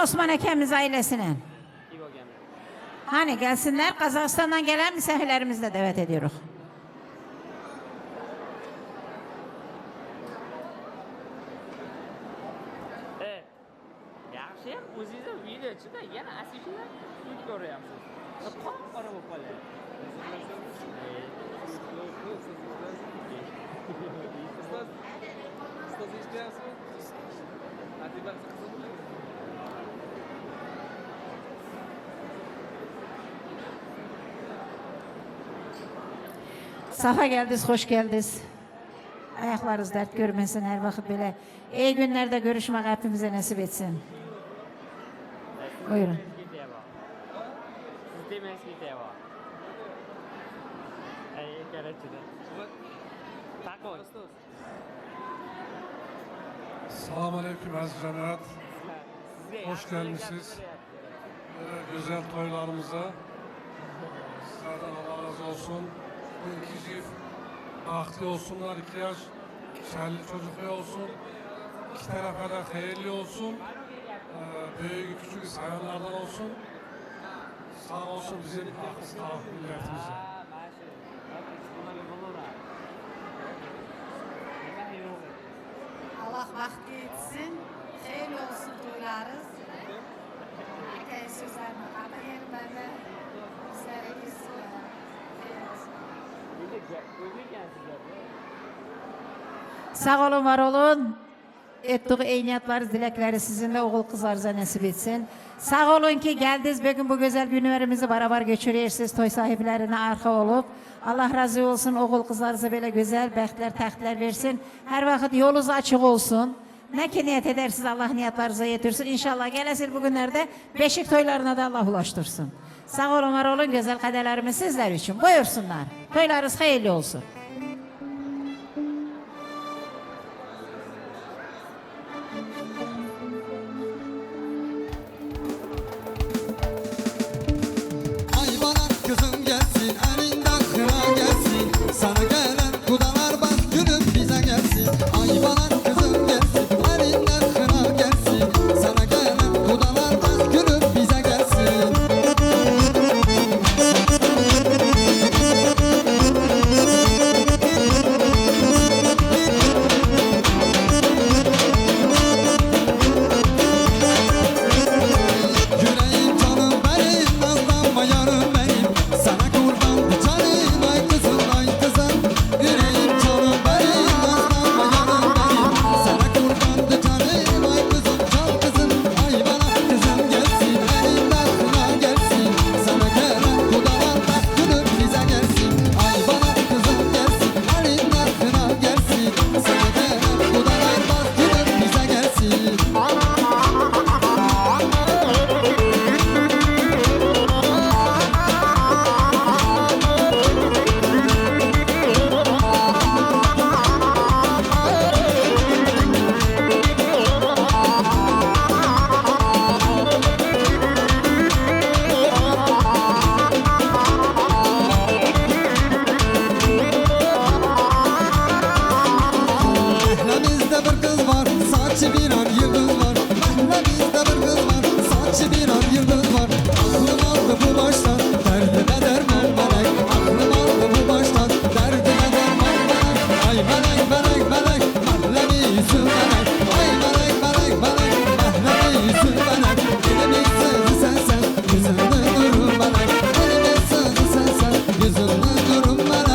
Osman Ekemiz ailesinin. Hani gelsinler, Kazakistan'dan gelen misafirlerimizi de davet ediyoruz. Evet. Yaxshi ham o'zingiz videochida yana asishni sud ko'ryapsiz. Qora bo'lib qoladi. Ustoz eshityapsizmi? Hadi bak qiziqmi? Safa geldiniz, hoş geldiniz. Ayaklarınız dert görmesin her vakit böyle. İyi günlerde görüşmek hepimize nasip etsin. Buyurun. Siz demek ki de var. Ay, gerekçede. Takoy. Selamun Aleyküm aziz cemaat. Hoş gelmişsiniz. Güzel toylarımıza. Sizlerden Allah razı olsun. Bu iki çift bahtlı olsunlar, 2 yaş şerli çocuklu olsun. İki tarafa da hayırlı olsun. Büyük küçük sayanlardan olsun. Sağ olsun bizim milletimize. Allah vakti etsin. Hayırlı olsun toylarız. Hikaye sözlerine kapayın ben de bizlere Sağ olun, var olun. Ettiği eyniyatları, dilekleri sizinle oğul kızlarınıza nasip etsin. Sağ olun ki geldiniz. Bugün bu güzel günlerimizi beraber geçiriyorsunuz. Toy sahiplerine arka olup. Allah razı olsun. Oğul kızlarınıza böyle güzel bəxtlər, təxtlər versin. Her vakit yolunuz açık olsun. Ne ki niyet edersiniz Allah niyetlerinize yetirsin. İnşallah gelesil bugünlerde beşik toylarına da Allah ulaştırsın. Sağ olun, var olun. Güzel kadelerimiz sizler için. Buyursunlar. Toylarınız hayırlı olsun. Ay bana kızım gelsin, elinden kına gelsin. Sana gelen kudalar bak gülüm bize gelsin. Ay bana kızım gelsin, elinden kına gelsin. Sana gelen kudalar bak gülüm bize gelsin. Yüreğim canım benim, nazlanma yarım benim. Sana kurban bir canım, ay kızım ay kızım. Yüreğim canım benim, nazlanma yarım benim. Sana kurban bir canım, ay kızım can kızım. Ay bana kızım gelsin, elinden kına gelsin. Sana gelen kudalar bak gülüm bize gelsin. Ay bana kızım gelsin, elinden kına gelsin. Sana gelen kudalar bak gülüm bize gelsin. Mahlemizde bir kız var, saçı bir an yıldız var. Mahlemizde bir kız var, saçı bir an yıldız var. Aklım aldı bu baştan, derdime derman melek. Aklım aldı bu baştan, derdime derman melek. Ay melek melek melek, mahlemi yüzü melek. Ay melek melek melek, mahlemi yüzü melek. Elimin sözü sensen, yüzünde durur melek. Elimin sözü sensen, yüzünde durur melek.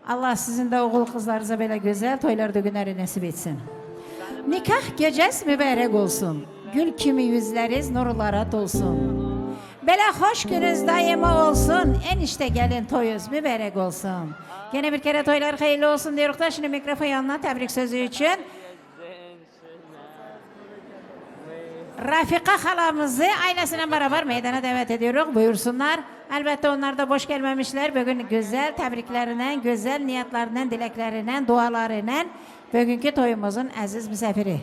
Allah sizin de oğul kızlarınıza böyle güzel toylarda günleri nasip etsin. Nikah gecesi mübarek olsun. Gül kimi yüzleriz nurlara dolsun. Belə hoş gününüz daima olsun. Enişte gelin toyuz mübarek olsun. Gene bir kere toylar hayırlı olsun diyoruz da şimdi mikrofon yanına tebrik sözü için Rafika halamızı ailesiyle beraber meydana davet ediyoruz. Buyursunlar. Elbette onlar da boş gelmemişler. Bugün güzel tebriklerinden, güzel niyetlerinden, dileklerinden, dualarıyla bugünkü toyumuzun aziz misafiri.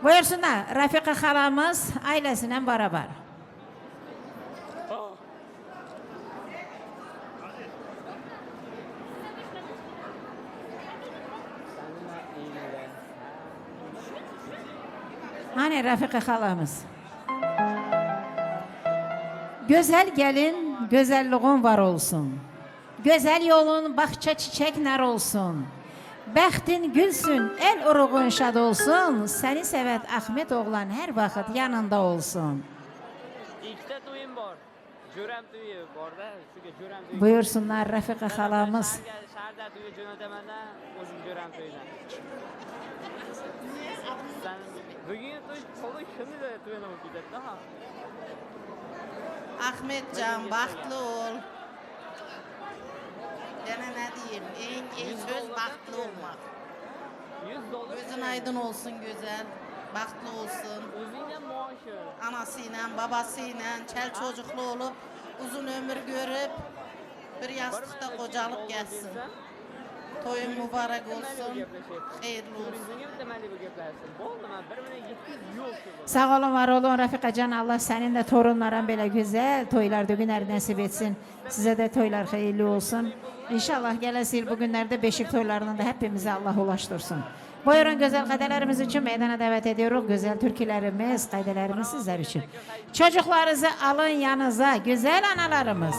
Buyursunlar. Rafika halamız ailesiyle beraber. Hani Rafika halamız? Güzel gelin, güzelliğin var olsun. Güzel yolun, bahçe çiçekler olsun. Bəxtin gülsün, el uruğun şad olsun. Seni sevet Ahmet oğlan her vakit yanında olsun. İkide to'yim bor. Jo'ram to'yi borda, shuga jo'ram to'yi. Buyursunlar Rafika halamız. Shaharda to'yga jo'nataman-da, o'zim jo'ram to'ydan. Bugun to'y qo'li shuni da to'yini o'tadi-da. Ahmetcan, baxtlı ol. Yana ne diyeyim? En söz baxtlı olmak. $100. Gözün aydın olsun güzel. Baxtlı olsun. O'zingga maoshi. Anasıyla, babasıyla, çel çocuklu olup uzun ömür görüp bir yastıkta kocalık gelsin. Toyun mübarek olsun. Hayırlı olsun. O'zingga bitta mana bu gaplarsin. Bo'ldi, men 1.700 yo'q. Sağ olun, var olun Rafika can. Allah senin de torunların böyle güzel toylarda günler nasip etsin. Size de toylar hayırlı olsun. İnşallah gelesi yıl bugünlerde beşik toylarını da hepimize Allah ulaştırsın. Buyurun güzel kadelerimiz için meydana davet ediyoruz. Güzel türkülerimiz, kaydelerimiz sizler için. Çocuklarınızı alın yanınıza, güzel analarımız.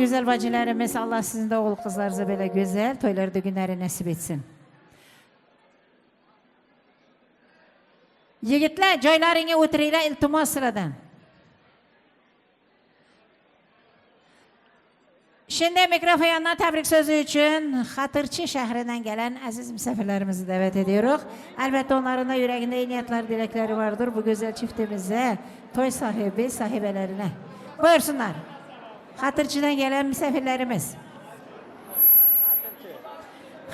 güzel bacılarımız, Allah sizin de oğul kızlarınıza böyle güzel toylarda günleri nasip etsin. Yigitler, joylaringga o'tiringlar iltimos sizlardan. Şimdi mikrofondan tebrik sözü için Hatırçı şehrinden gelen aziz misafirlerimizi davet ediyoruz. Elbette onların da yüreğinde iyi niyetler, dilekleri vardır. Bu güzel çiftimize, toy sahibi, sahibelerine. Buyursunlar. Hatırçıdan gelen misafirlerimiz.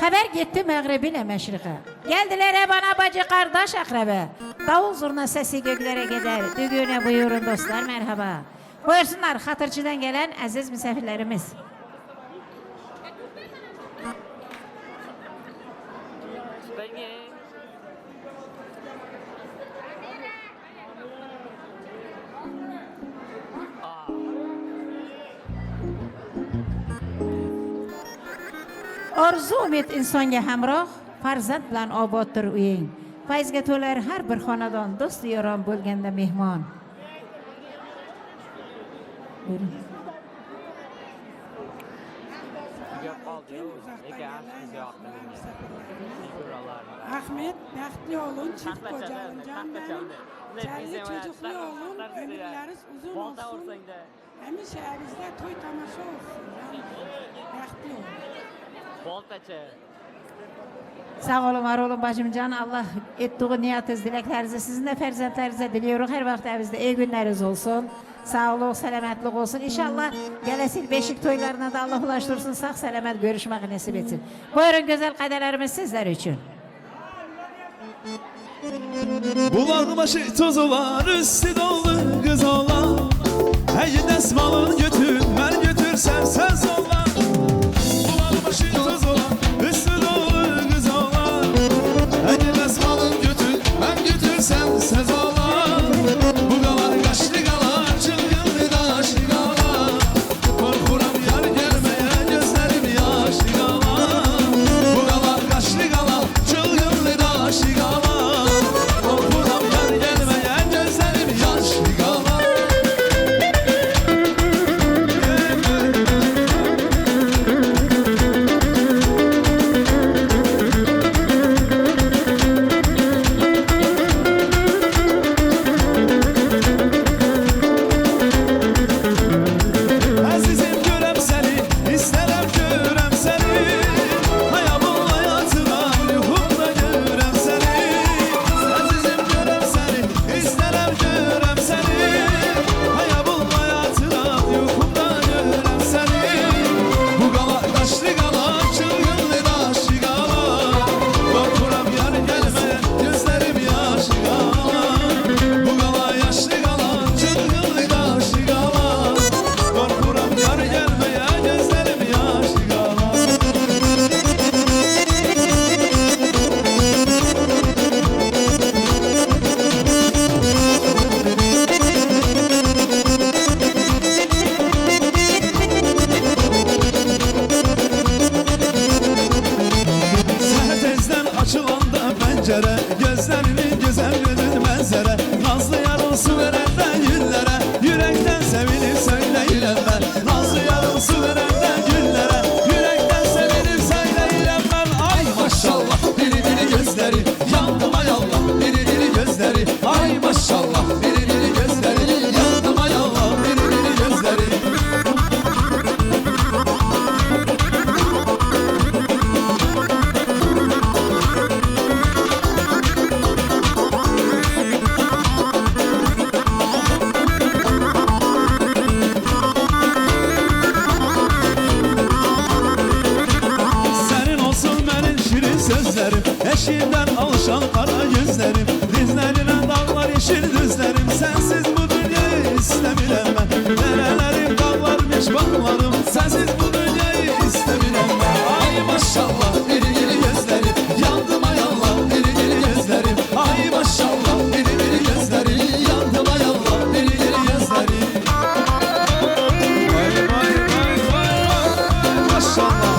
Haber gitti Mağribine meşrika. Geldiler bana bacı kardeş akrabe. Davul zurna sesi göklere gider. Düğüne buyurun dostlar, merhaba. Buyursunlar Hatırçıdan gelen aziz misafirlerimiz. Orzu umid insonga hamroh, farzand bilan oboddir uying. Fayzga to'lar har bir xonadon, do'st yoron bo'lganda mehmon. Buyurun. Ahmet, baxtli olun, çift kocanın canlarım, çerli çocuklu olun, ömürleriniz uzun olsun. Hemşe evinizde toy tamaşa olsun. Baxtli olun. Sağ olun, var olun bacımcan. Allah ettiği niyetiniz, dileklerinizi sizin de ferzentlerinize diliyoruz. Her vakit evinizde iyi günleriniz olsun. Sağlık, selametlik olsun. İnşallah gelesil beşik toylarına da Allah ulaştırsın. Sağ selamet görüşmek nasip etsin. Buyurun güzel kaderlerimiz sizler için. Bulağın başı toz olan, üstü dolu kız olan. Hey desmalın götür, ben götürsem söz olan. Bulağın başı toz olan, üstü dolu kız olan. Hey desmalın götür, ben götürsem söz olan. Bu galar kaçlı galar, çılgınlı daşlı galar. Korkuram yar gelmeye, gözlerim yaşlı galar. Bu galar kaçlı galar, çılgınlı daşlı galar. Korkuram yar gelmeye, gözlerim yaşlı galar. Azizim görem seni, isterim görem seni. Hayamın hayatına, ruhumda görem seni. Azizim görem seni, isterim görem seni. Hayamın hayatına, ruhumda görem seni. Bu galar kaçlı galar, çılgınlı daşlı galar. Korkuram yar gelmeye, gözlerim yaşlı galar. Bu galar yaşlı galar, çılgınlı daşlı galar. Korkuram yar gelmeye, gözlerim yaşlı galar. Seher tezden açılanda pencere, gözlerinin güzelliğinin menzere. Nazlı yarın su verenden güllere, yürekten sevinip söyleyirem ben. Nazlı yarın su verenden güllere, yürekten sevinip söyleyirem ben. Ay maşallah biri biri gözleri, yandım ay Allah biri biri gözleri. Ay maşallah biri biri gözleri, yandım ay Allah biri biri gözleri. Senin olsun benim şirin sözlerim, eşiğimden alışan kara yüzlerim. Dizlerine dağlar yeşil düzlerim, sensiz bu dünyayı istemirem ben. Nerelerim dağlarmış bağlarım, sensiz bu dünyayı istemirem ben. Ay maşallah biri biri gözlerim, yandım ay Allah biri biri gözlerim. Ay maşallah biri biri gözlerim, yandım ay Allah biri biri gözlerim. Vay vay vay vay vay maşallah.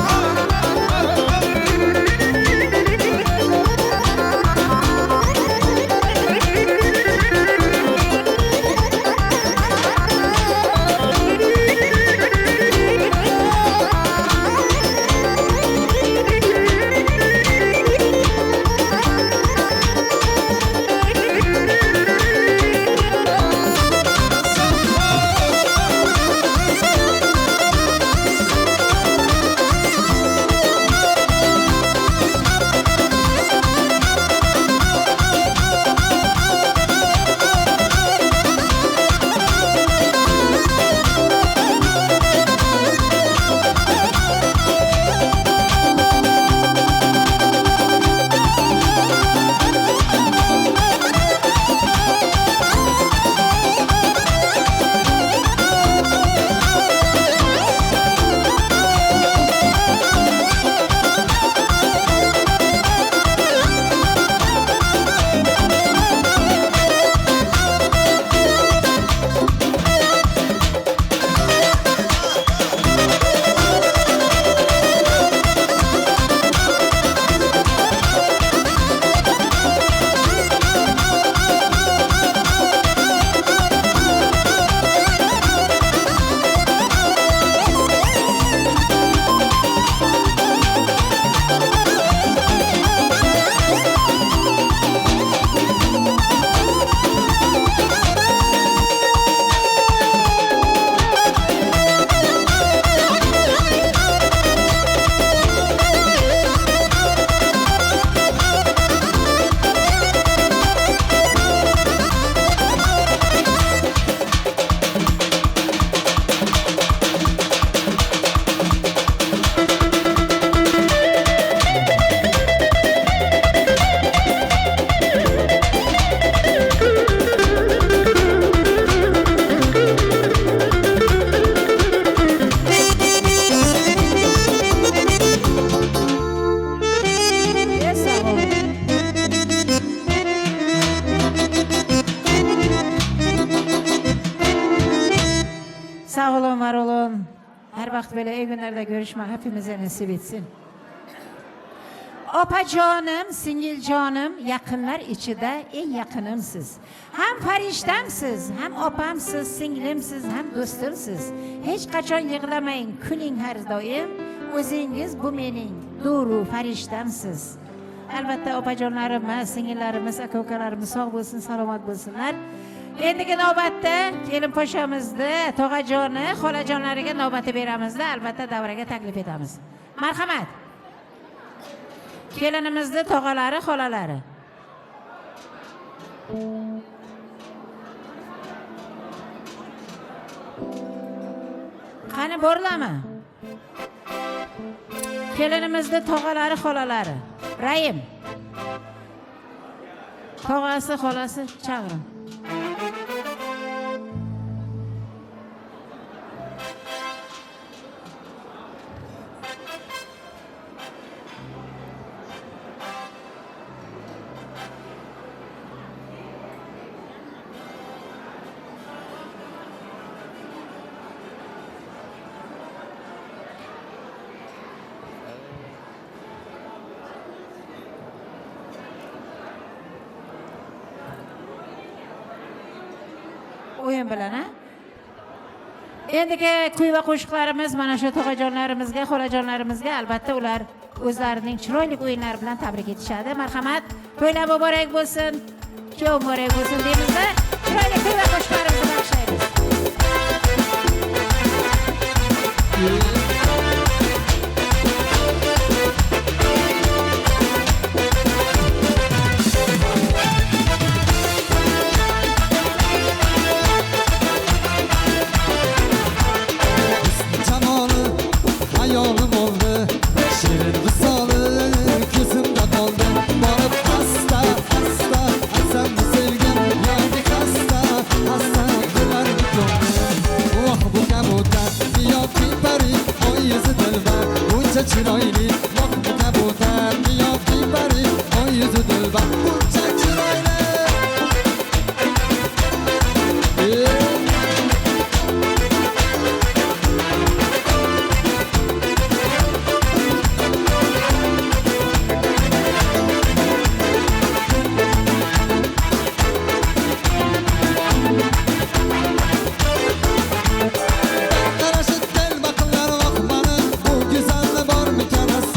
vakit böyle iyi günlerde görüşmek hepimize nasip etsin. Opa canım, singil canım, yakınlar içinde en yakınımsız. Hem fariştemsiz, hem opamsiz, singlimsiz, hem dostumsiz. Hiç kaçan yığlamayın, küling her daim. O'zingiz bu mening doğru farishtamsiz. Albatta opajonlarimiz, singillarimiz, aka ukalarimiz sog' bo'lsin, salomat bo'lsinlar. Endigi navbatda kelin po'shamizni, tog'ajoni, xolajonlariga navbati beramizda, albatta davraga taklif etamiz. Marhamat. Kelinimizni tog'alari, xolalari. Qani borlami? Kelinimizni tog'alari, xolalari. Rahim. Tog'asi, xolasi chaqiring. O'yin bilan, ha? Endigi kuy va qo'shiqlarimiz mana shu tog'ajonlarimizga, xolajonlarimizga albatta ular o'zlarining chiroyli o'yinlari bilan tabrik etishadi. Marhamat, to'ylar muborak bo'lsin, kuyov muborak bo'lsin deymiz-da. Chiroyli kuy va qo'shiqlarimizni boshlaymiz. Hayolim oldu, şirin visalı gözümde kaldı. Varıp hasta, hasta, sen bu sevgim yani hasta, hasta kırar bir yoldu. Oh bu kabuta, yok bir peri, o yüzü dilber, bunca çıraylı. Yok bu kabuta, yok bir peri, o yüzü dilber, bunca çıraylı. Karaşık gel bakınlar bakmanın, bu güzel var mı kanası?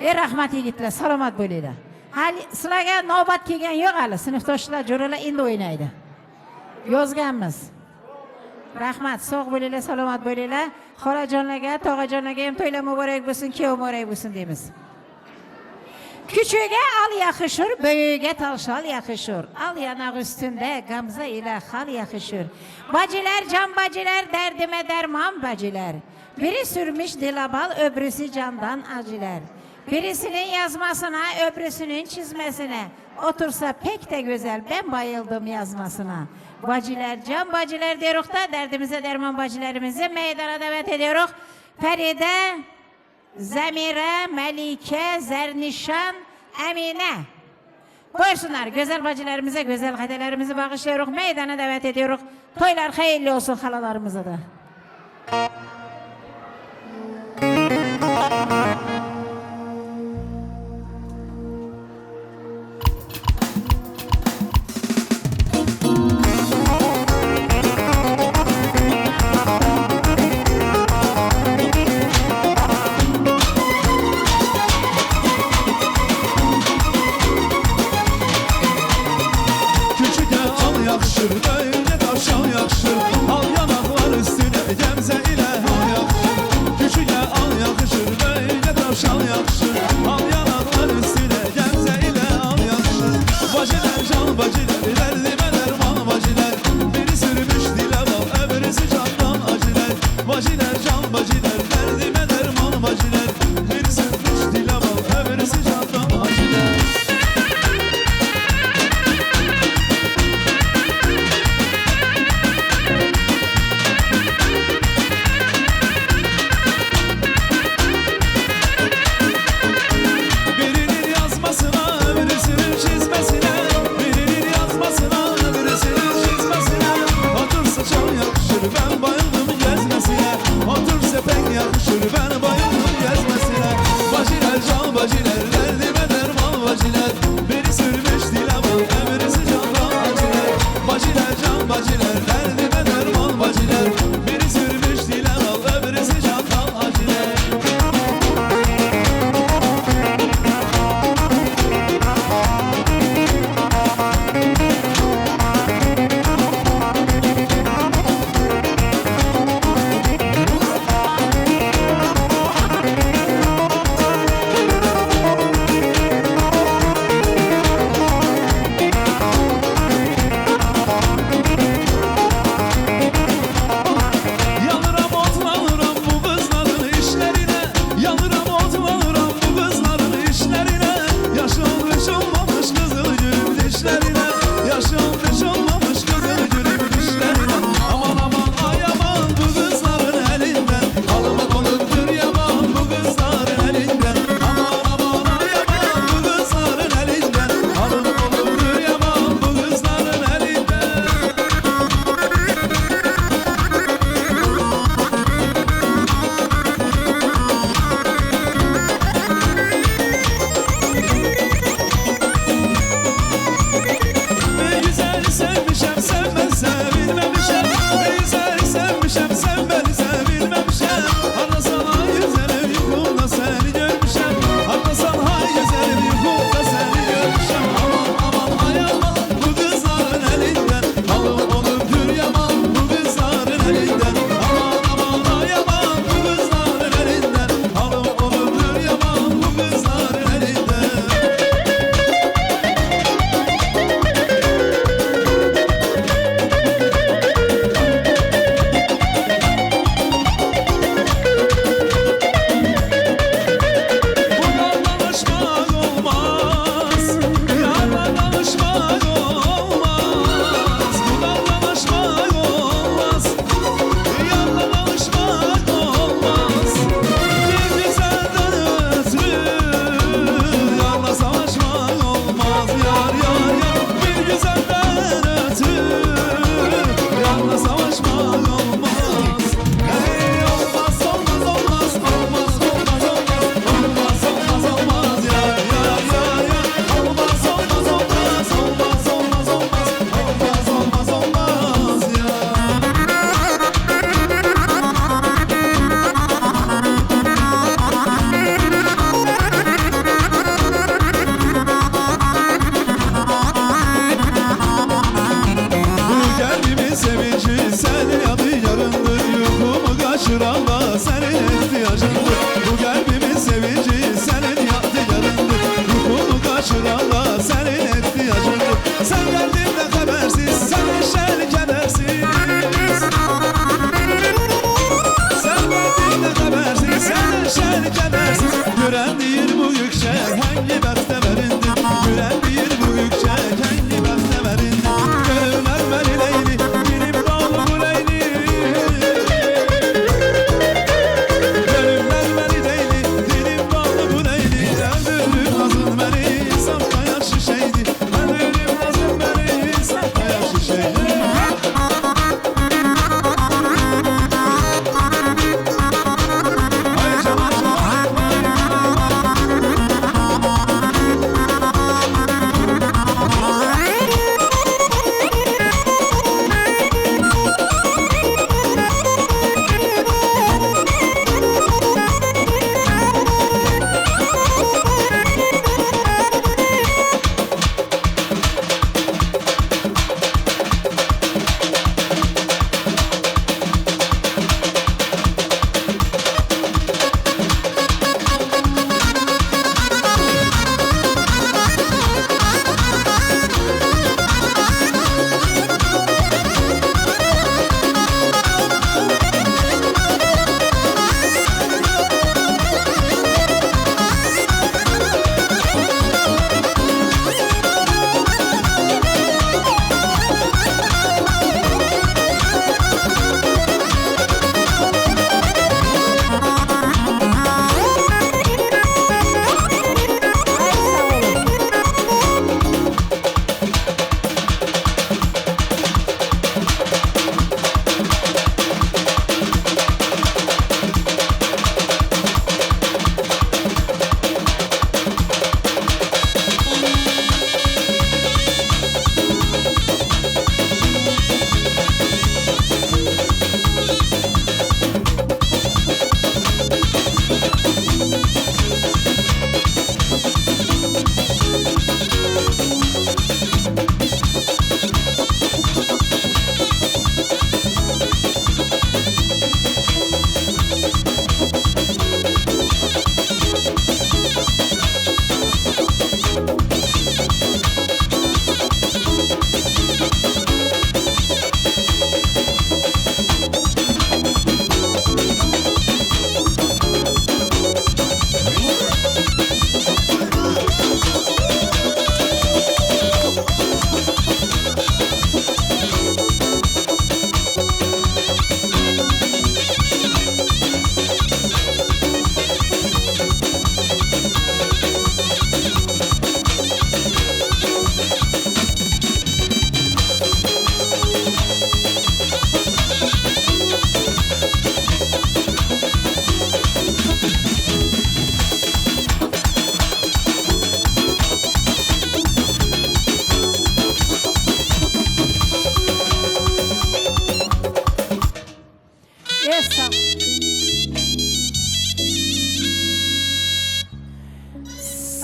Rahmat yigitlar, salomat bo'linglar. Hali sizlarga navbat kelgan yo'q hali. Sinfdoshlar, jo'ralar endi o'ynaydi. Yozganmiz. Rahmat, sog' bo'linglar, salomat bo'linglar. Xolajonlarga, tog'ajonlarga ham to'ylar muborak bo'lsin, kuyov muborak bo'lsin deymiz. Küçüğe al yakışır, büyüğe talşal yakışır. Al yanak üstünde gamze ile hal yakışır. Bacılar, can bacılar, derdime derman bacılar. Biri sürmüş dilabal, öbürüsü candan acılar. Birisinin yazmasına, öbürüsünün çizmesine. Otursa pek de güzel, ben bayıldım yazmasına. Bacılar, can bacılar diyoruz da derdimize derman bacılarımızı meydana davet ediyoruz. Feride, Zemire, Melike, Zernişan, Emine. Buyursunlar, güzel bacılarımıza, güzel kadelerimizi bağışlıyoruz, meydana davet ediyoruz. Toylar hayırlı olsun halalarımıza da. Küçüğe al yakışır, böyle tavşan yakışır. Al yanaklar üstüne gemze ile al yakışır. Küçüğe al yakışır, böyle tavşan yakışır. Al yanaklar üstüne gemze ile al yakışır. Bacılar, can bacılar, derdime derman bacılar. Biri sürmüş dile bal, öbürüsü candan acılar. Bacılar, can bacılar, derdime derman bacılar. Biri sürmüş dile bal, öbürüsü candan acılar. bilmezsiz. Gören deyir bu yüksek hangi bəxtə verindir. Gören deyir bu yüksek hangi bəxtə verindir. Görürlər məni leyli, dilim bağlı bu leyli. Görürlər məni leyli, dilim bağlı bu leyli. Öldürür lazım məni, safta yaxşı şeydir. Öldürür lazım məni, safta yaxşı şeydir.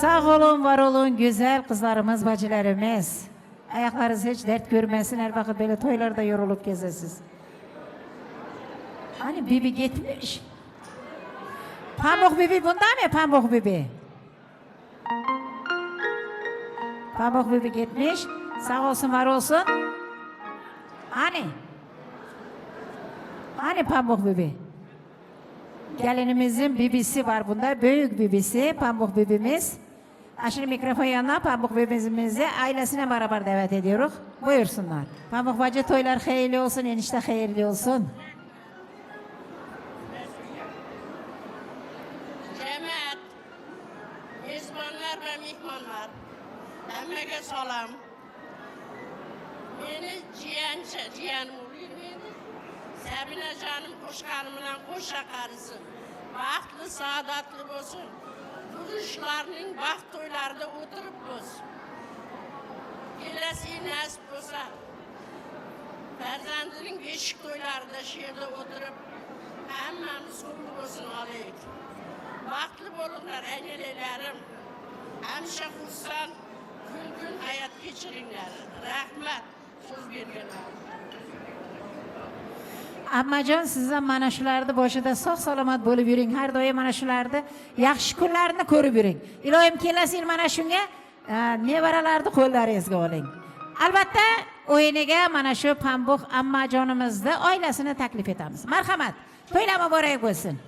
Sağ olun, var olun, güzel kızlarımız, bacılarımız. Ayaklarınız hiç dert görmesin, her vakit böyle toylarda yorulup gezesiz. Hani bibi gitmiş. Pamuk bibi bunda mı pamuk bibi? Pamuk bibi gitmiş. Sağ olsun, var olsun. Hani? Hani pamuk bibi? Gelinimizin bibisi var bunda. Büyük bibisi, pamuk bibimiz. Şimdi mikrofon yanına pamuk bibimizi ailesine beraber davet ediyoruz. Buyursunlar. Pamuk bacı toylar hayırlı olsun, enişte hayırlı olsun. Cemaat, mezbanlar ve mihmanlar, emmege salam. Beni ciğenim oluyor beni. Sabine canım koşkanımla koşa karısı. Bahtlı, saadatlı olsun. Duruşlarının baht toylarda oturup olsun. Gelesi nasip olsa. Ferzandının beşik toylarında şehirde oturup hemmemiz kutlu olsun aleyk. Bahtlı olurlar enelelerim. Hemşe kursan gün hayat geçirinler. Rahmet söz vergenler. Ammajon sizdan mana shularni boshida sog' salomat bo'lib yuring. Har doim mana shularni yaxshi kunlarni ko'rib yuring. Iloyim kelasi yil mana shunga nevaralarni qo'llaringizga oling. Albatta o'yiniga mana shu Pambux ammajonimizni oilasini taklif etamiz. Marhamat. To'ylar muborak bo'lsin.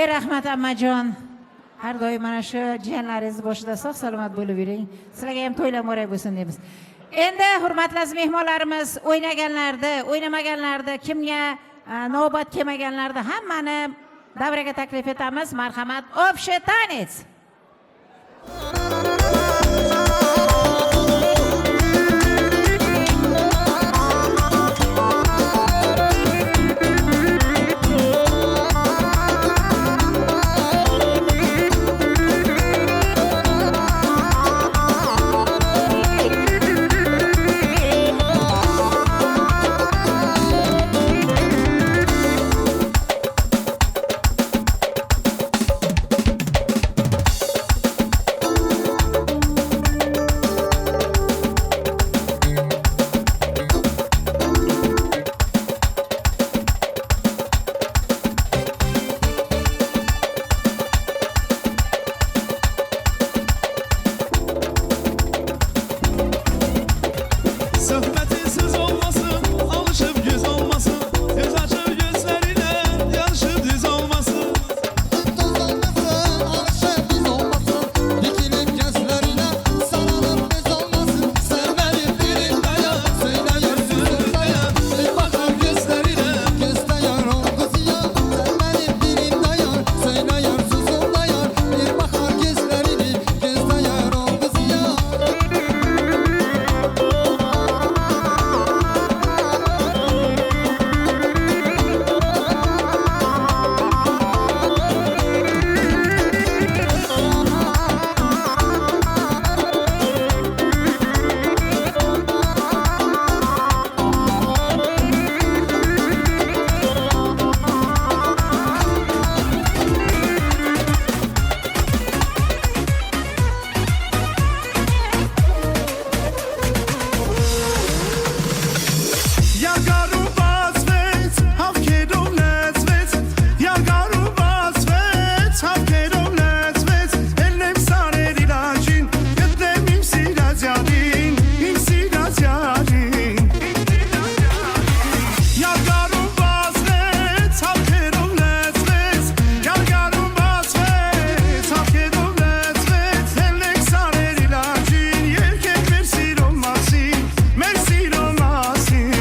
Rahmat ammajon. Har doim mana shu jiyanlaringizni boshida sog' salomat bo'lib yuring. Sizlarga ham to'ylar muborak bo'lsin deymiz. Endi hurmatli aziz mehmonlarimiz, o'ynaganlarda, o'ynamaganlarda, kimga navbat kelmaganlarda hammani davraga taklif etamiz. Marhamat, общий танец. Söhbətinsiz olmasın, alışıb göz olmasın, göz açıb gözlərinə yarışıb düz olmasın. Toz olmasın, alışıp biz olmasın. Dikilip gözlerine sarılıp biz olmasın. Sevmedim dilim dayan, söyle yüzüm dayan. Bir bakar gözlerine, gözde yar ol kız ya. Sevmedim dilim dayan, söyle yüzüm dayan. Bir bakar gözlerine, gözde yar ol kız ya. Ja garuba svet, havkedo nezvet. Ja garuba svet, havkedo nezvet. Elem sare dilacin, yedem imsiraz yarin, imsiraz yarin. Ja garuba svet, havkedo nezvet. Ja garuba svet, havkedo nezvet. Elem sare dilacin, yerkek mersil olmasın, mersil olmasın.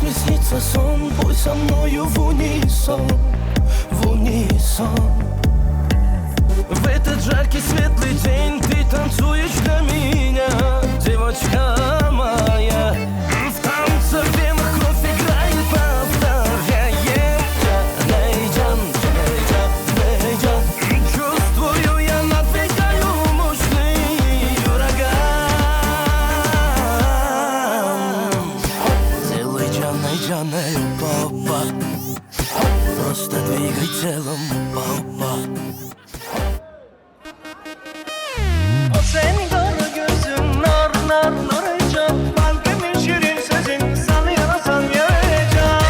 мне снится сон, пой со мною в унисон, в унисон. В этот жаркий светлый день ты танцуешь для меня, девочка моя. В танце в венах кровь играет, повторяем. Джанейджан, Джанейджан, Джанейджан. Чувствую, я надвигаю мощный ураган. Делай Джанейджаней, папа. Просто двигай телом, папа. O senin kara gözün nar nar narayacak. Kalbimin şirin sözün sana yarasan yarayacak.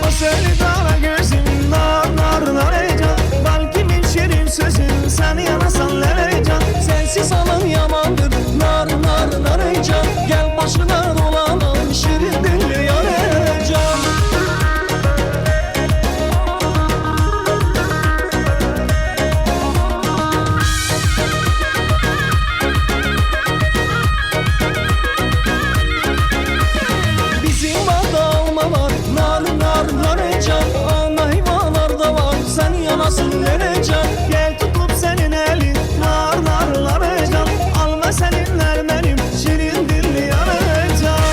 O senin kara gözün nar nar narayacak. Kalbimin şirin sözün sana yarasan yarayacak. Sensiz alım yamandır nar nar narayacak. Gel başına dolanalım şirin dilli yarayacak. Bizim bağda alma var nar nar narayacak. Ana hayvanlarda var sen yanasın vereceğim. Gel tutup senin elin nar nar narayacak. Alma seninler benim şirin dilli yarayacak.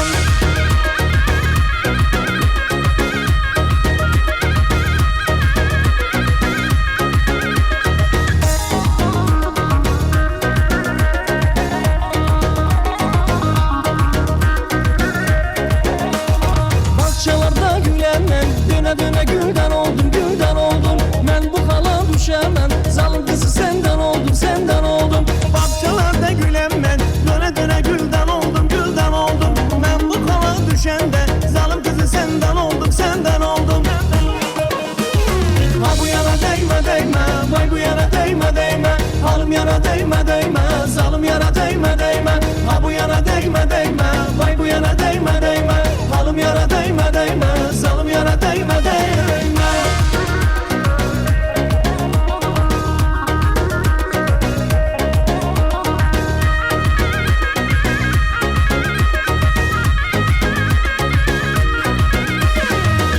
Bahçelerde gülenmen, döne döne gülden oldum, gülden oldum. Ben bu hala düşemem, zalim kızı senden oldum, senden oldum. Bahçelerde gülenmen, döne döne gülden oldum, gülden oldum. Ben bu hala düşende, zalim kızı senden oldum, senden oldum. Ha bu yana değme değme, vay bu yana değme değme. Halim yana değme değme, zalim yana değme değme. Ha bu yana değme değme, vay bu yana değme değme. Halim yana değme değme, zalim yana değme değme.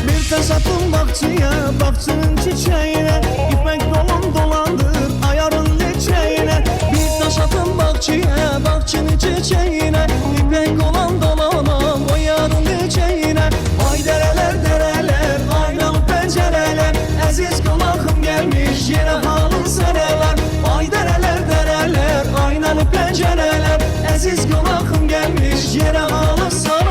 Bir taş attım bakçıya, bakçının çiçeğine. İpek dolum dolandır ayarın leçeğine. Bir taş attım bakçıya, bakçının çiçeğine. İpek olan dolanam o yarın leçeğine. Ay dereler dereler, aynalı pencereler. Aziz kulakım gelmiş yine halın seneler. Ay dereler dereler, aynalı pencereler. Aziz kulakım gelmiş yine halın seneler.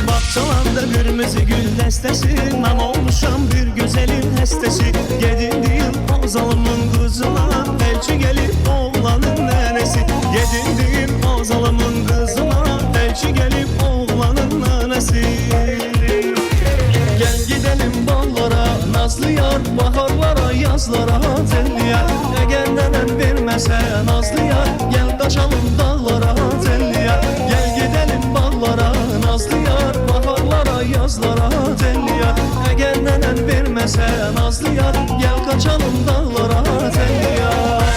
Bahçelerde kırmızı gül destesi. Ben olmuşam bir güzelin hestesi. Gedindiğim o zalımın kızına. Elçi gelip oğlanın nenesi. Gedindiğim o zalımın kızına. Elçi gelip oğlanın nenesi. Gel gidelim ballara, nazlı yar. Baharlara, yazlara, telli yar. Eğer nenen vermese nazlı yar. Gel kaçalım dağlara, telli yar. Gel gidelim ballara, nazlı yar. Baharlara, yazlara, telli yar. Eğer nenen vermese nazlı yar. Gel kaçalım dağlara, telli yar.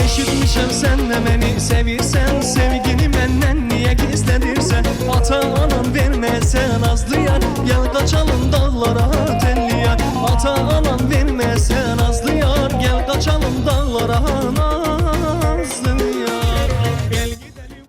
Eşitmişem sen de beni sevirsen. Sevgini benden niye gizledirsen. Ata anam vermese nazlı yar. Gel kaçalım dağlara, telli yar. Ata anam vermese nazlı yar. Gel kaçalım dağlara, nazlı yar. Gel gidelim.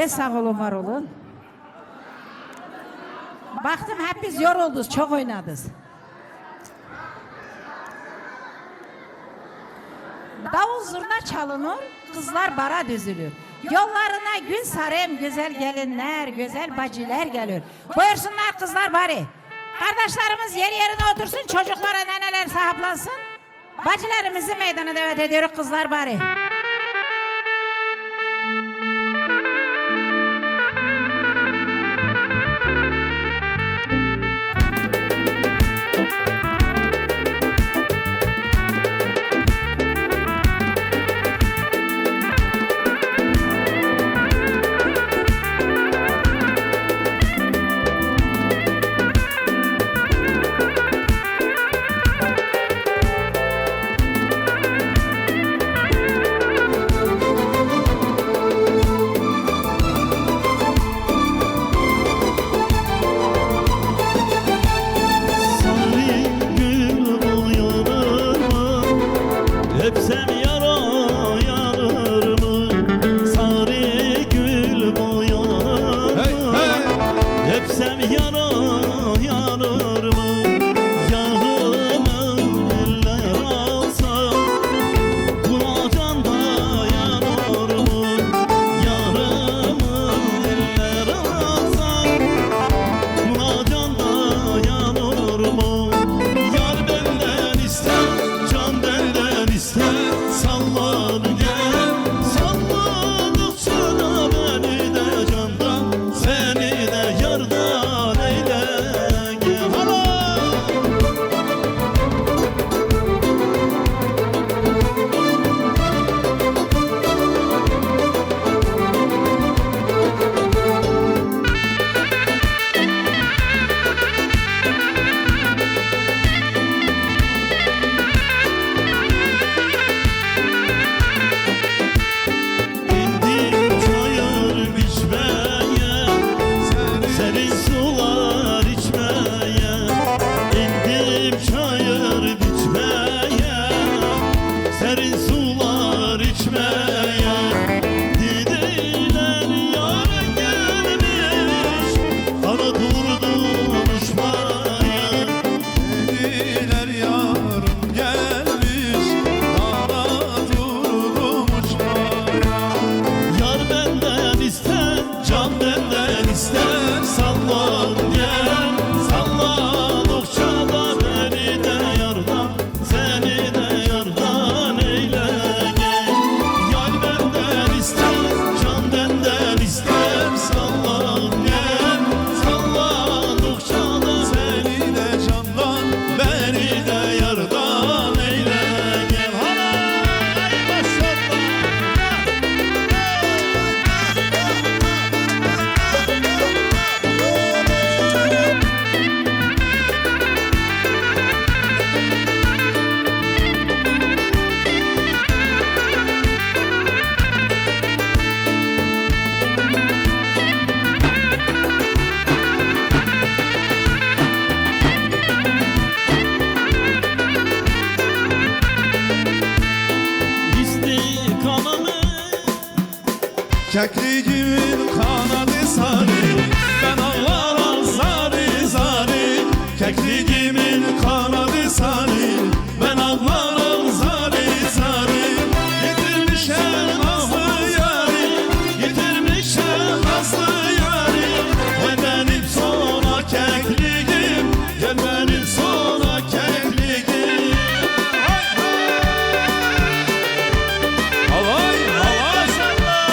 Sağ olun, var olun. Baktım hepiniz yoruldunuz, çok oynadınız. Davul zurna çalınır, kızlar bara düzülür. Yollarına gül sarım, güzel gelinler, güzel bacılar gelir. Buyursunlar kızlar bari. Kardeşlerimiz yer yerine otursun, çocuklara neneler sahiplansın. Bacılarımızı meydana davet ediyoruz kızlar bari. Sarı gül boyanır mı? Öpsem yara yanır mı? Sarı gül boyanır mı? Öpsem yara yanır mı? Yarımı eller alsa buna can dayanır mı? Yarımı eller alsa buna can dayanır mı? Yar benden ister, can benden ister. Sallan gel, salladıkça da beni de candan, seni de yardan eyle gel. Hala! İndim çayır biçmeye, serin sular içmeye. İndim çayır biçmeye, serin sular içmeye. Dediler yarın gelmiş, bana durdum uçmaya. Dediler yarın gelmiş, bana durdum uçmaya. Yar benden ister, can benden ister. Sallan gel, salladıkça da beni de yardan, seni de yardan eyle gel. Yar benden ister, can benden ister. Sallan gel, salladıkça da seni de candan, beni de yardan eyle gel. Hay maşallah. İstikamımı kekliğimin kanadı sarı, ben ağlarım zari zari. Kekliğimin kanadı sarı, ben ağlarım zari zari. Yitirmişem nazlı yari, yitirmişem nazlı yari. Gel benim sona kekliğim, gel benim sona kekliğim. Havay havay sallah.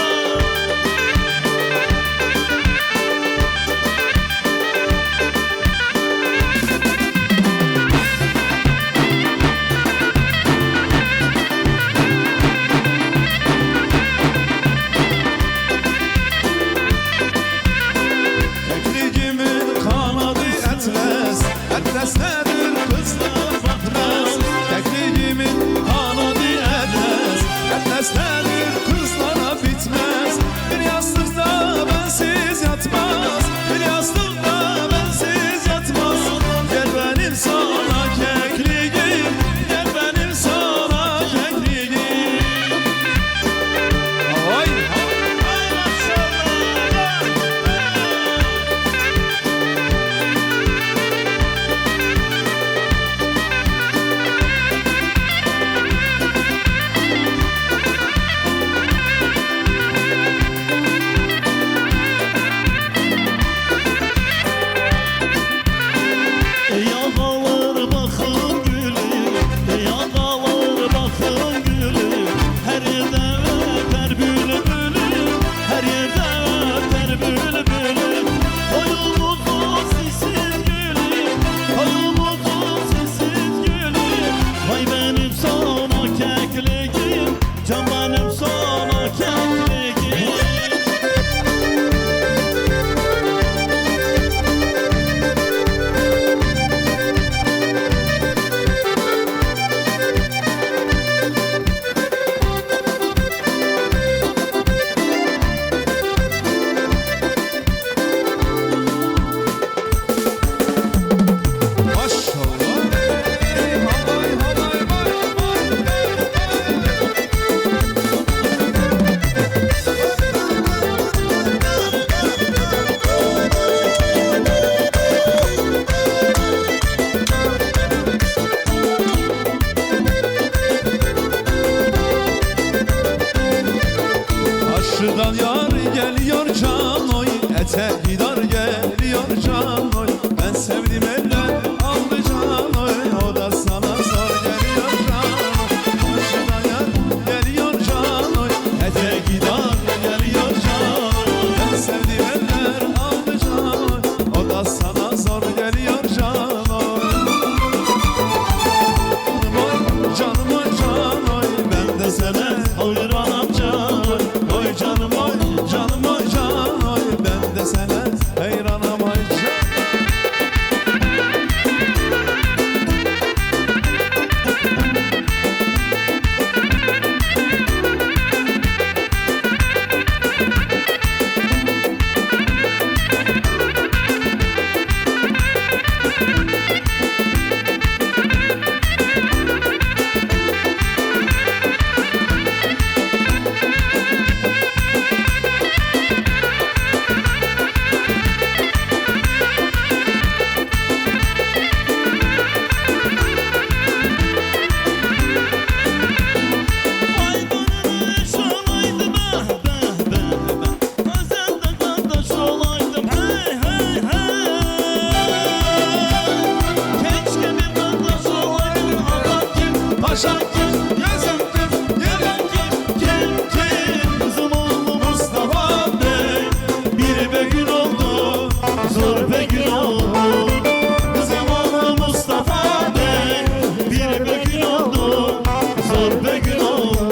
Karşıdan yar geliyor can oy, eteği dar geliyor can oy. Ben sevdim eller aldı can oy, o da sana zor geliyor can oy. Karşıdan yar geliyor can oy, eteği dar geliyor can oy. Ben sevdim eller aldı can oy, o da sana zor geliyor can oy. Canım oy can oy, ben de sana hayranım can oy. Oy canım oy, canım oy can oy, ben de sana hayranım oy can. Paşam kim, yazım kim, yerim kim? Kızım oğlu Mustafa Bey, bir be gün oldu, zor be gün oldu. Kızım oğlu Mustafa Bey, bir be gün oldu, zor be gün oldu.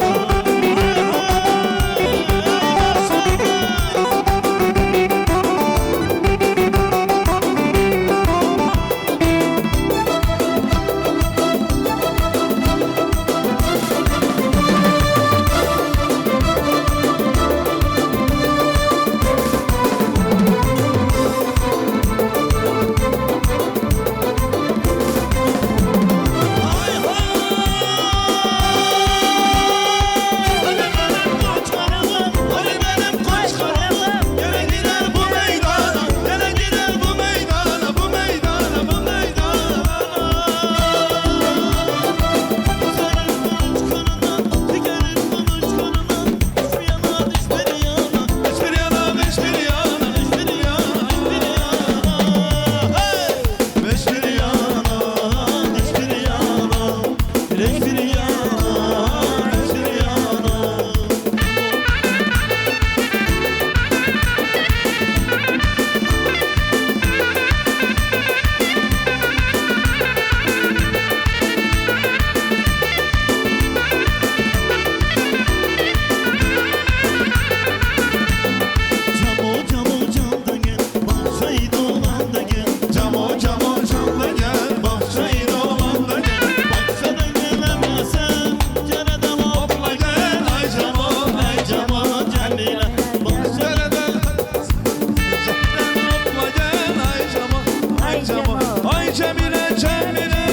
Ay Cemile Cemile.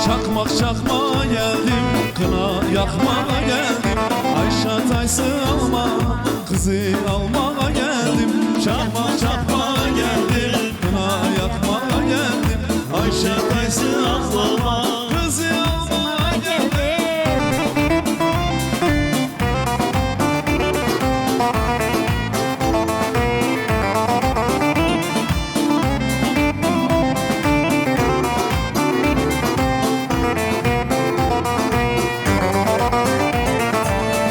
Çakmak çakmağa geldim, kına yakmaya geldim. Ayşe taysı alma, kızı almaya geldim. Çakmak çakmağa geldim, kına yakmaya geldim. Ayşe taysı alma, kızı almaya geldim.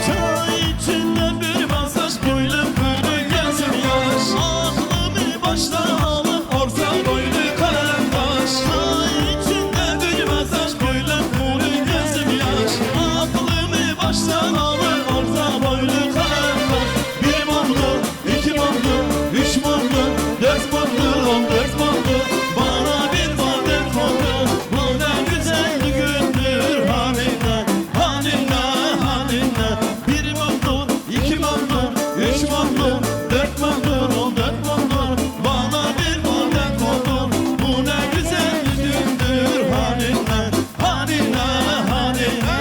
Çay içinde bir masaj, boylu boylu gözüm yaş. Aklımı baştan alıp orta boylu karandaş. Çay içinde bir masaj, boylu boylu gözüm yaş. Aklımı baştan alıp orta boylu karandaş. Bir mumdu, iki mumdu, üç mumdu, dört mumdu, 14 mumdu. Bana bir vadet oldu, bu ne güzel gündür halinle, halinle, halinle. Bir mumdu, iki mumdu, üç mumdu, dört mumdu, 14 mumdu. Bana bir vadet oldu, bu ne güzel gündür halinle, halinle, halinle.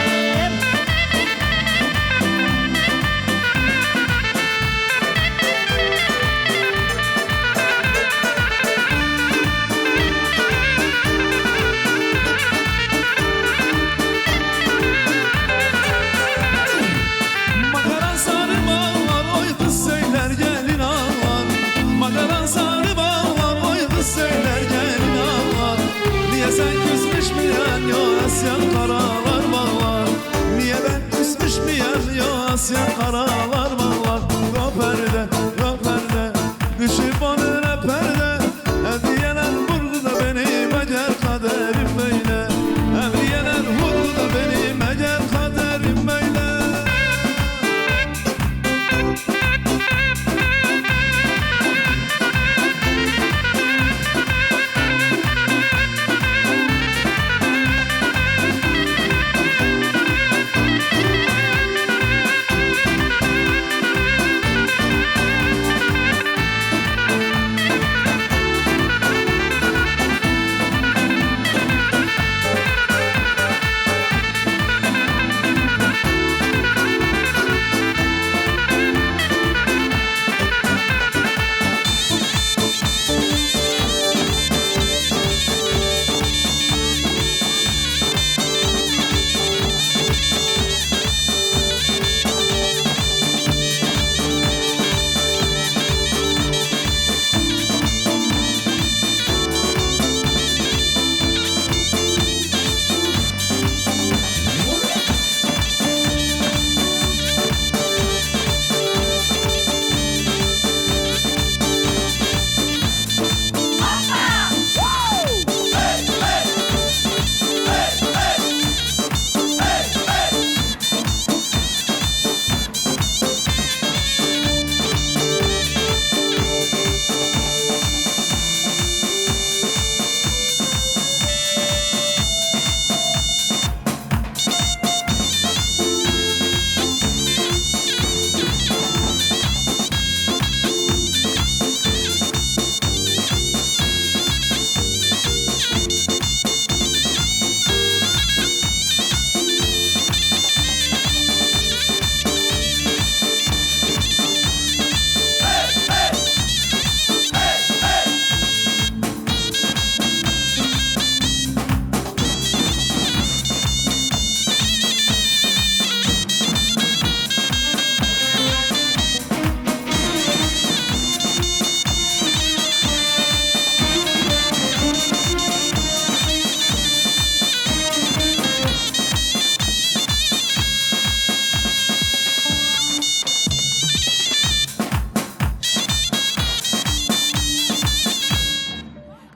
Makaran sarı bağlar, oy kız söyler gelin ağlar. Makaran sarı bağlar, oy kız söyler gelin ağlar. Niye sen küsmüş müyen yo Asya karalar bağlar. Niye ben küsmüş müyen yo Asya karalar bağlar. Yo perde, yo perde, düşüp önüne perde. Hediyeler vurdu da benim ecel kaderim böyle. Evliyeler vurdu da benim ecel kaderim böyle.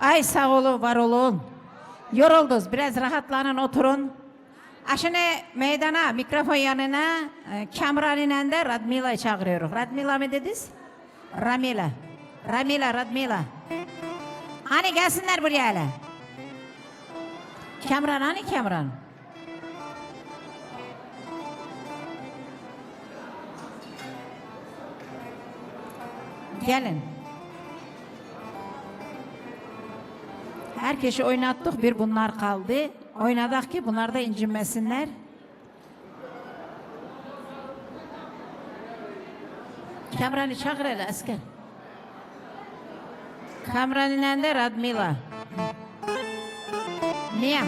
Ay sağ olun, var olun. Yoruldunuz, biraz rahatlanın, oturun. Aşine meydana, mikrofon yanına Kamran ile de Radmila'yı çağırıyoruz. Radmila mı dediniz? Ramila. Ramila, Radmila. Hani gelsinler buraya hele. Kamran, hani Kamran? Gelin. Herkesi oynattık, bir bunlar kaldı. Oynadık ki bunlar da incinmesinler. Kamran'ı çağır hele asker. Kamran'ın de Radmila. Niye?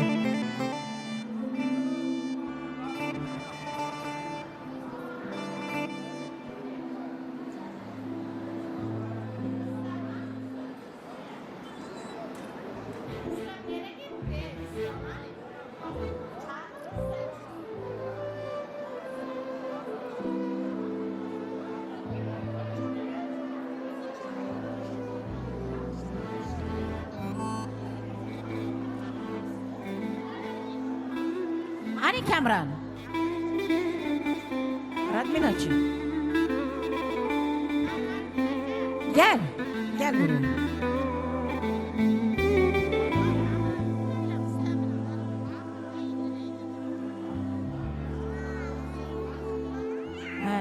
Hani Kamran? Radminacığım. Gel. Gel buraya. Ha.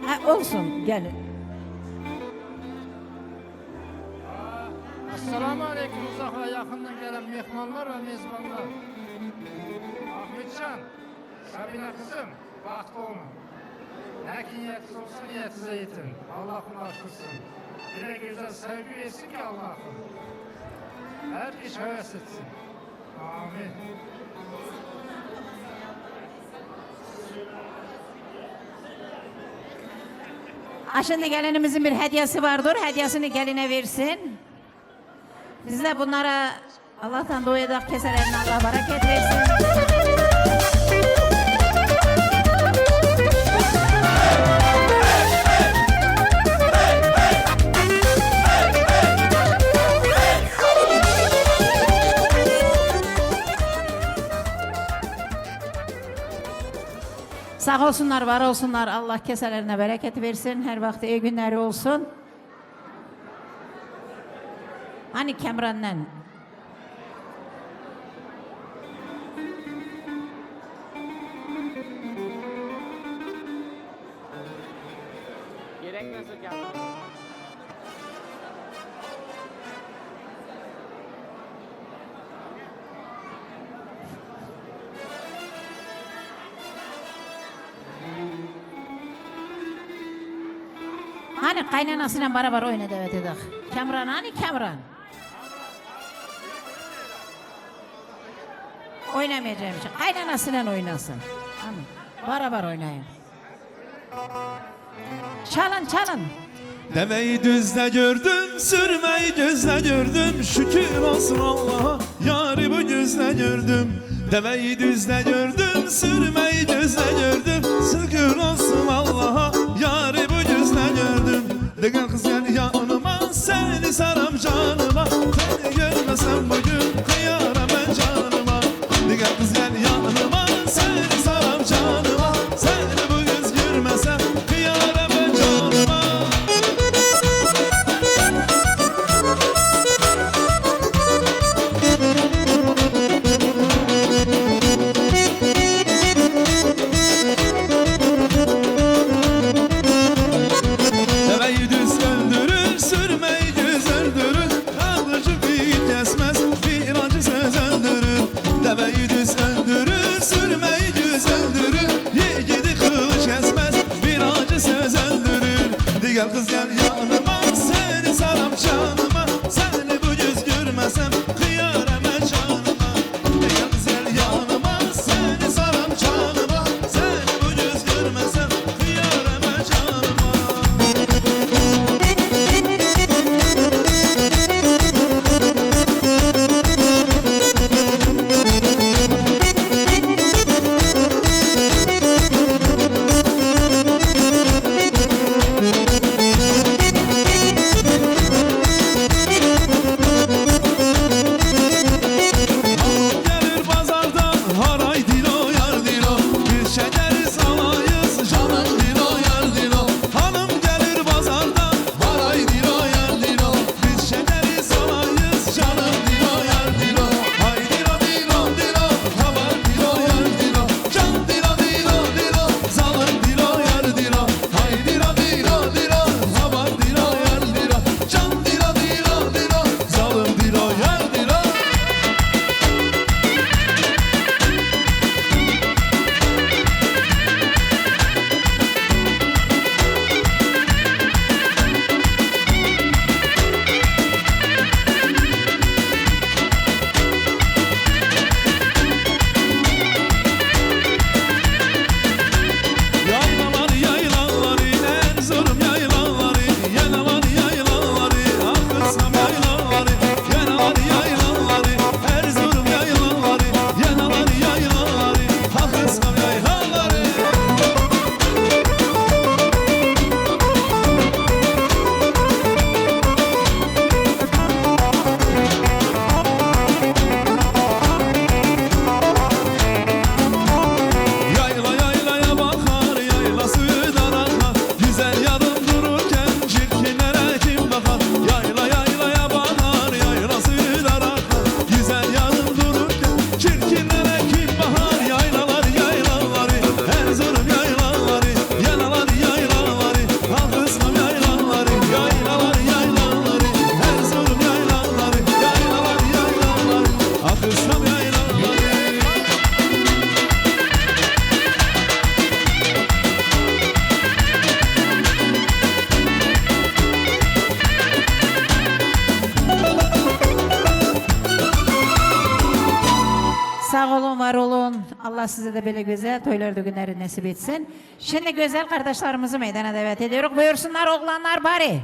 Ha, olsun gel. Assalamu alaikum uzak ve yakından gelen mehmanlar ve mezbanlar. Ahmetcan, Sabine kızım, vakti olma. Ne niyetsiz olsa niyetsize yetin. Allah ulaştırsın. Bir de güzel sevgi versin ki Allah'ım. Her iş heves etsin. Amin. Ha, şimdi gelinimizin bir hediyesi vardır. Hediyesini geline versin. Biz de bunlara Allah'tan doyadak keselerine Allah bereket versin. Sağ olsunlar, var olsunlar. Allah keselerine bereket versin. Her vakit iyi günleri olsun. Hani Kamran'dan? Gerekmezse Kamran. Hani kaynanasıyla beraber oynadı evet dedik. Kamran hani Kamran? Oynamayacağım için. Kaynanasıyla oynasın. Hani beraber oynayın. Çalın çalın. Deveyi düzde gördüm, sürmeyi gözle gördüm. Şükür olsun Allah'a, yarı bu gözle gördüm. Deveyi düzde gördüm, sürmeyi gözle gördüm. Şükür olsun Allah'a, yarı bu gözle gördüm. De gel kız gel yanıma, seni saram canıma. Seni görmesem bugün kıyarım ben canıma. De gel kız gel yanıma, seni saram canıma. Seni bu göz görmesem kıyarım ben canıma. Deveyi düz öldürür, sürmeyi göz öldürür. Alıcı bir kesmez, bir acı söz öldürür. Deveyi düz öldürür. Allah size de böyle güzel toylarda günleri nasip etsin. Şimdi güzel kardeşlerimizi meydana davet ediyoruz. Buyursunlar oğlanlar bari.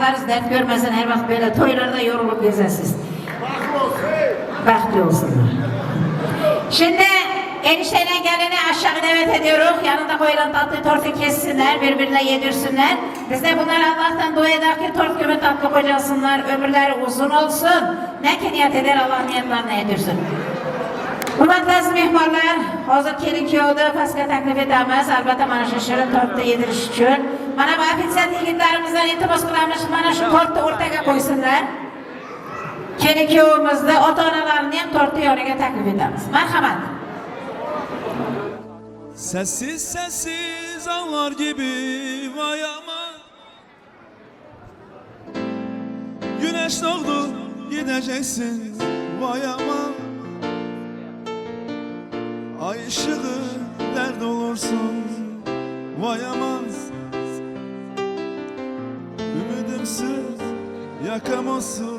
ayaklarınız dert görmesin, her vakit böyle toylarda yorulup gezesiniz. Bahtlı olsunlar. Şimdi enişteyle gelini aşağı davet ediyoruz. Yanında koyulan tatlı tortu kessinler, birbirine yedirsinler. Biz de bunlar Allah'tan dua eder ki tort gibi tatlı kocasınlar, ömürleri uzun olsun. Ne ki niyet eder Allah niyetlerini edirsin. Hürmetli mehmanlar, hazır kelin kiyovdu, paska taklif edemiz. Albatta mana şu şirin tortda yediriş için. Mana bu afisiyat yigitlerimizden iltimos qilamiz, mana şu tortni o'rtaga qo'ysinlar. Kelin kiyovimizni ota-onalarini ham tortni yoniga taklif edamiz. Marhamat. Sessiz sessiz ağlar gibi vay aman. Güneş doğdu gideceksin vay aman. Ay ışığı dert olursun vay aman. Ümidimsiz yakamazsın.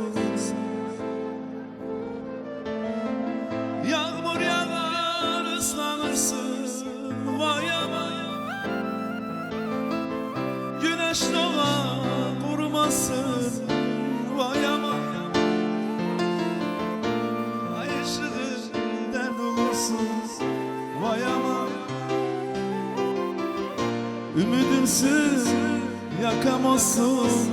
Yağmur yağar ıslanırsın vay aman. Güneş doğar kurumazsın vay aman. Ay ışığı dert olursun vay aman. Ümidimsiz yakamazsın.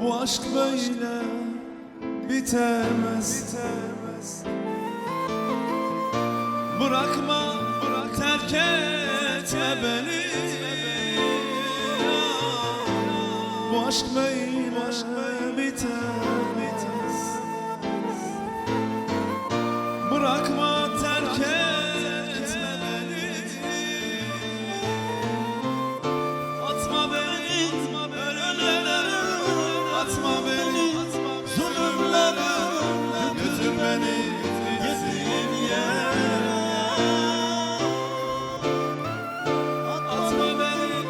Bu aşk böyle bitemez. Bırakma, terk etme beni. Bu aşk böyle bitemez. Bırakma, terk etme beni. Atma beni, ölümlere. Atma beni, zulümlere. Götür beni gittiğin yere. Atma beni,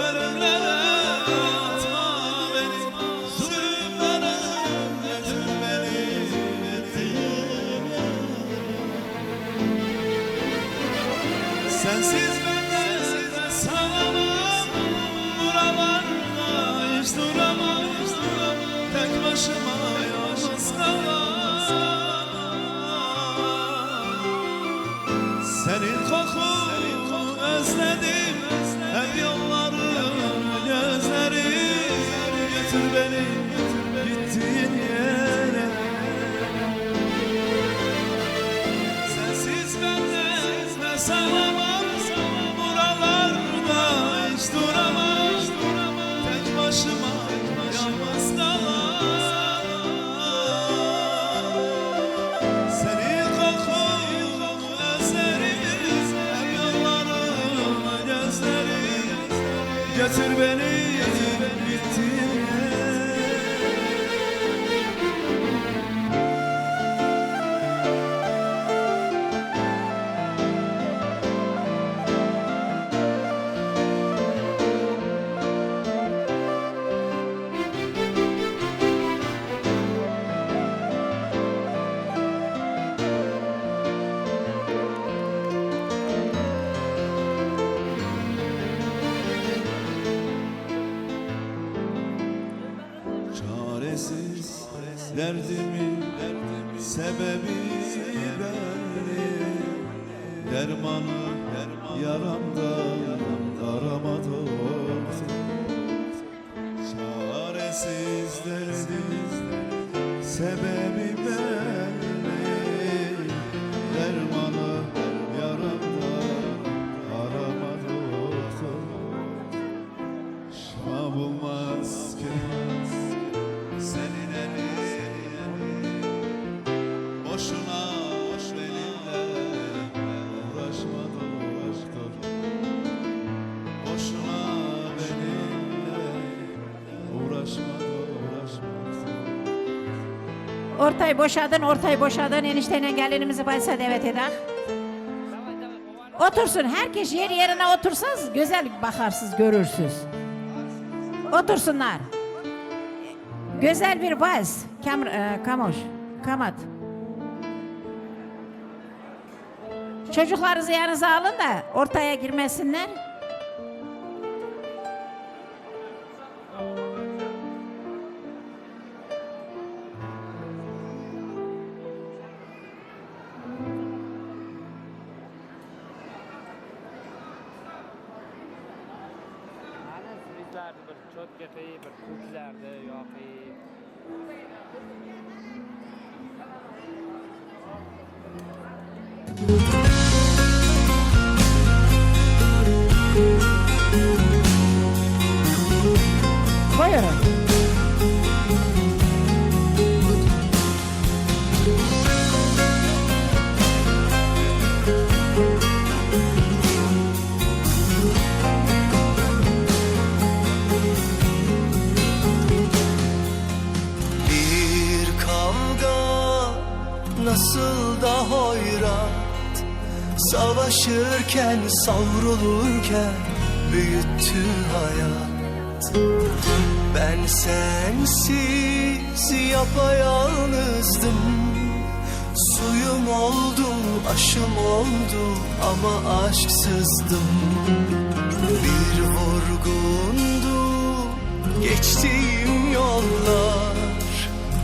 ölümlere. Atma beni, zulümlere. Götür beni gittiğin yere. Sensiz ben sanamam. Buralarda hiç duramam. Tek başıma yalnız kalan. Senin kokunu özledim. Hep yolların gözlerim. Götür beni gittiğin yere. Sensiz ben nefes alamam. Buralarda hiç duramam. Tek başıma yalnız kalan. Senin kokunu özlerim. Hep yollarına gözlerim. Götür beni gittiğin yere. Çaresiz derdimin sebebi belli. Dermanı yaramda aramadım. Çaresiz derdimin sebebi belli. Dermanı yaramda aramadım. Şifa bulmaz ki senin elin. Boşuna benimle uğraşma doktor. Boşuna benimle uğraşma doktor. Ortayı boşadın. Enişteyle gelinimizi baysa davet eder. Otursun. Herkes yerine otursanız güzel bakarsınız, görürsünüz. Otursunlar. Güzel bir vals. Kamat. Çocuklarınızı yanınıza alın da ortaya girmesinler. Sizlarni bir cho'tka qilib, bir ko'klarni yoqib. Buyurun. Bir kavga nasıl da hoyrat, savaşırken savrulurken büyüttü hayat. Ben sensiz yapayalnızdım, suyum oldu, aşım oldu ama aşksızdım. Bir vurgundu geçtiğim yollar,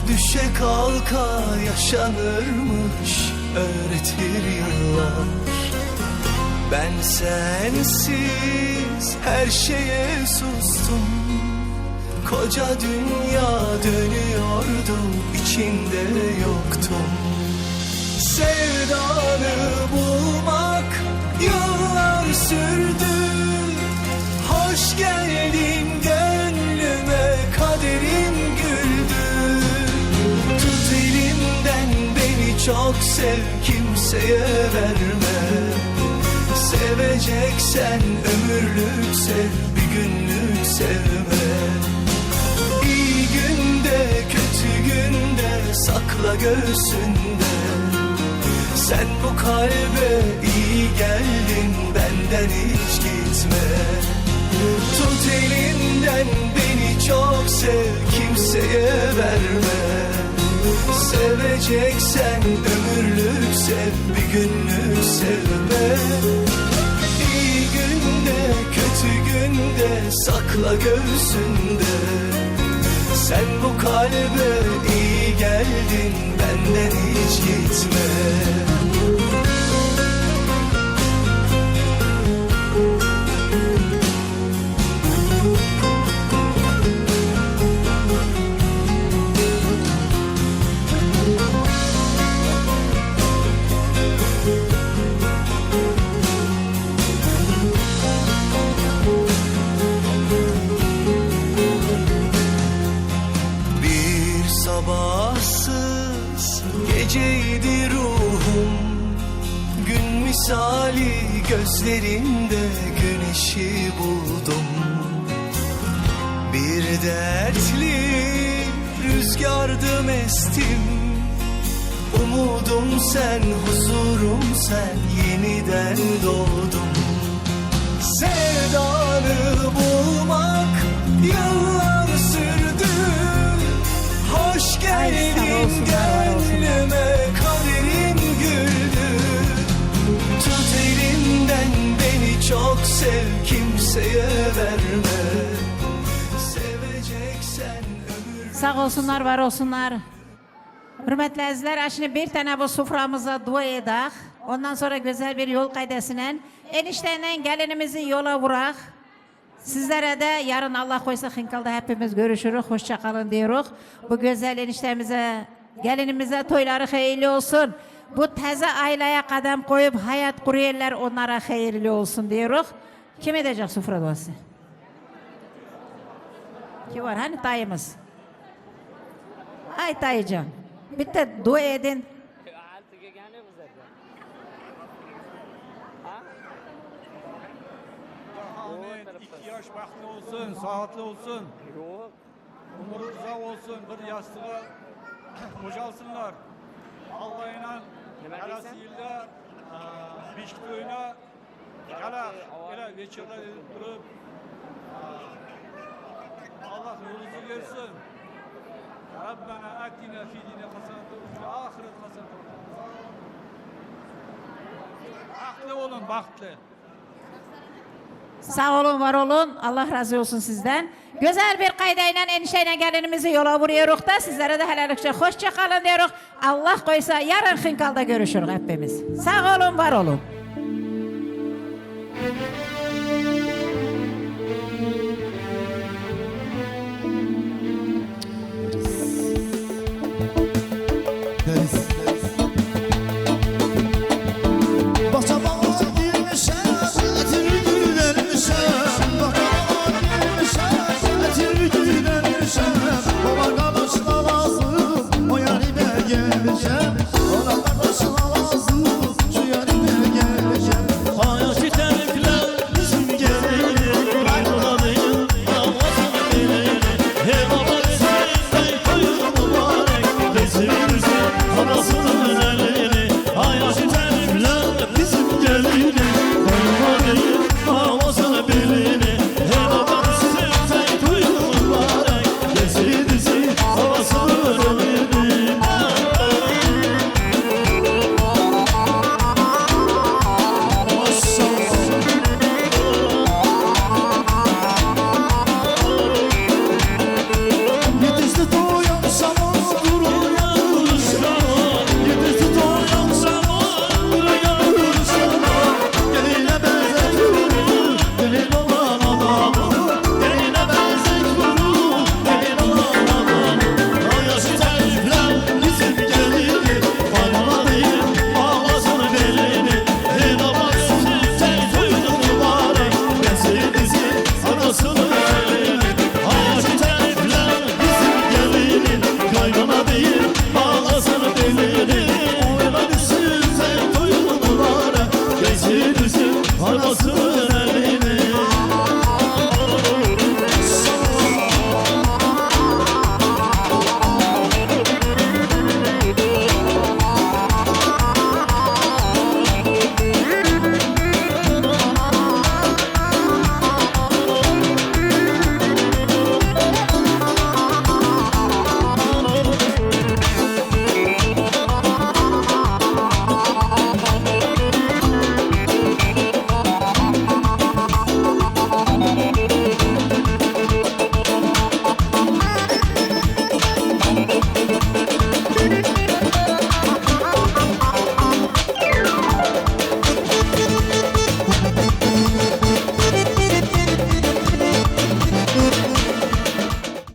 düşe kalka yaşanırmış öğretir yıllar. Ben sensiz her şeye sustum, koca dünya dönüyordu, içinde yoktum. Sevdanı bulmak yıllar sürdü, hoş geldin gönlüme, kaderim güldü. Tut elimden beni çok sev, kimseye verme. Seveceksen ömürlük sev, bir günlük sevme. İyi günde kötü günde sakla göğsünde. Sen bu kalbe iyi geldin, benden hiç gitme. Tut elimden beni çok sev, kimseye verme. Seveceksen ömürlük sev, bir günlük sevme. İyi günde kötü günde sakla göğsünde. Sen bu kalbe iyi geldin, benden hiç gitme. Sabahsız geceydi ruhum, gün misali gözlerinde güneşi buldum. Bir dertli rüzgardım estim, umudum sen, huzurum sen, yeniden doğdum. Sevdanı bulmak yıllar sürdü, hoş geldin gönlüme, kaderim güldü. Tut elimden beni çok sev, kimseye verme. Seveceksen ömür... Sağ olsunlar, var olsunlar. Hürmetli azizler, şimdi bir tane bu soframıza dua edak. Ondan sonra güzel bir yol kaydasıyla enişteyle gelinimizi yola vurak. Sizlere de yarın Allah koysa Hinkal'da hepimiz görüşürüz. Hoşça kalın diyoruz. Bu güzel eniştemize, gelinimize toyları hayırlı olsun. Bu teze aileye kadem koyup hayat kuruyorlar, onlara hayırlı olsun diyoruz. Kim edecek sofra duası? Kim var? Hani dayımız? Ay dayıcan. Bir de dua edin. İki yaş vakti olsun, saatli olsun. Yok. Umuru uzak olsun, bir yastığa qocalsınlar. Allah'ıyla Nima yarası deysan? yılda beşik to'yina qalaq, elə večerda turib Allah yolunuzu versin. Rabbana atina fi dini hasanatan ve fil ahiret hasanatan. Baxtlı olun, baxtlı. Sağ olun, var olun. Allah razı olsun sizden. Güzel bir kaydayla, enişeyle gelinimizi yola vuruyoruz da sizlere de helallikçe hoşça kalın diyoruz. Allah koysa yarın Xinkal'da görüşürüz hepimiz. Sağ olun, var olun. Bahçama girmişem, etini gül vermişem. Bahçama girmişem, etini gül vermişem. Baba kardeşine lazım, o yarime gelmişem. Ona kardeşine lazım, şu yarime gelmişem. Hayat terkler bizim gelelim, ayrılalım, Allah'ın dileğiyle. Hey baba sen, koyun mübarek, gezirsin, anasını